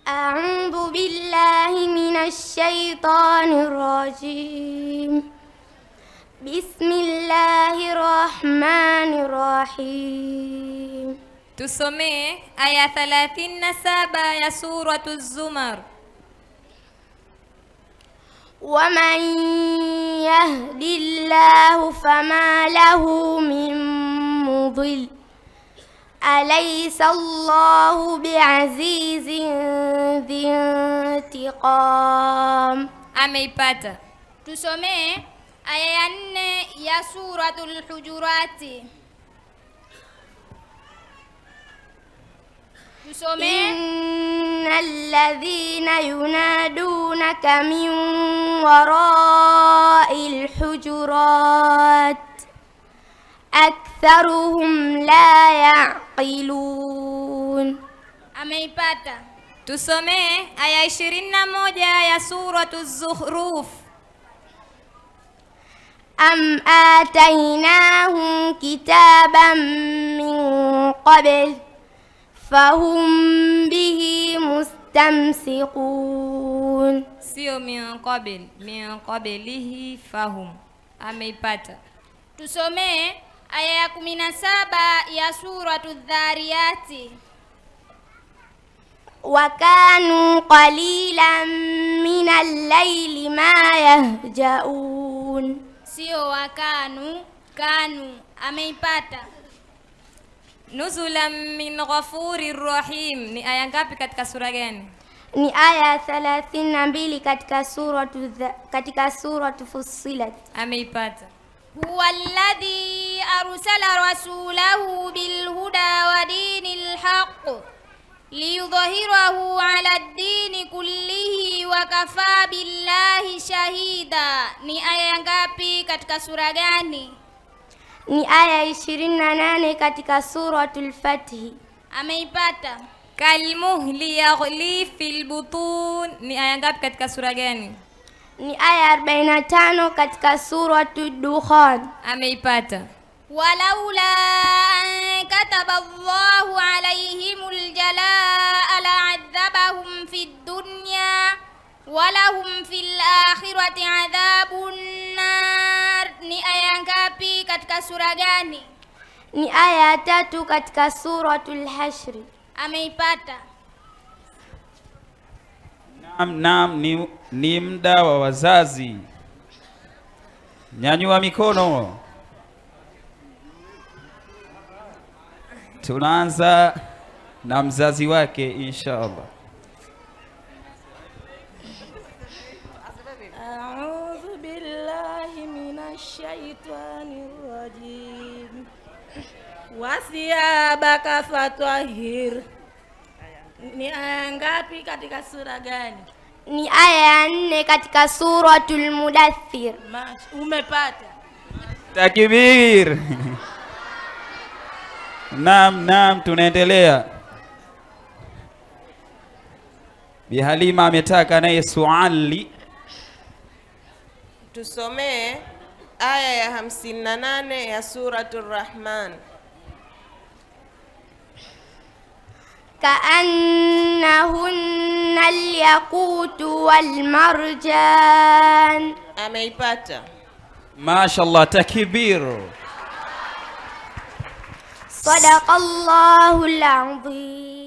أعوذ بالله من الشيطان الرجيم. بسم الله الرحمن الرحيم. Tusomee aya 37 ya suratu Zumar. ومن يهد الله فما له من مضل أليس الله بعزيز ذي انتقام. Ameipata. Tusomee aya ya 4 ya suratul Hujurati. إن الذين ينادونك من وراء الحجرات أكثرهم لا يعقلون. Ameipata. Tusomee aya 21 ya suratu Zukhruf. أم آتيناهم كتابا من قبل فهم به مستمسكون. Sio min qablihi fahum. Ameipata. Tusomee aya ya 17 ya suratul Dhariyati. وكانوا قليلا من الليل ما يهجؤون. Sio wakanu, kanu. Ameipata. Nuzulan min ghafurir rahim. Ni aya ngapi katika sura gani? Ni aya 32 katika suratu Fussilat. Ameipata. Huwa alladhi arsala rasulahu bilhuda wa dinil haqq liyudhhirahu ala ad-dini kullihi wa kafa billahi shahida. Ni aya ngapi katika sura gani? Ni aya 28 katika suratul Fath. Ameipata. Kalmuhli yaghli fil butun. Ni aya ngapi katika sura gani? Ni aya 45 katika suratul Dukhan. Ameipata. Walaula an kataba Allahu alayhimul jalaa la'adhabahum fid dunya walahum fil akhirati adhabun nar. Ni aya ngapi katika sura gani? Ni aya 3 katika suratul Hashr. Ameipata. Naam, ni muda wa wazazi. Nyanyua mikono. Tunaanza na mzazi wake inshallah. A'udhu billahi minash shaitanir rajim. Wasiyabaka fatwahir. Ni aya ngapi katika sura gani? Ni aya 4 katika suratul Mudaththir. Umepata. Takbir. Naam, tunaendelea. Bi Halima ametaka naye swali. Tusomee aya ya 58 ya suratul Rahman. كأنهن الياقوت والمرجان. Ameipata. Mashallah, takbir. صدق الله العظيم.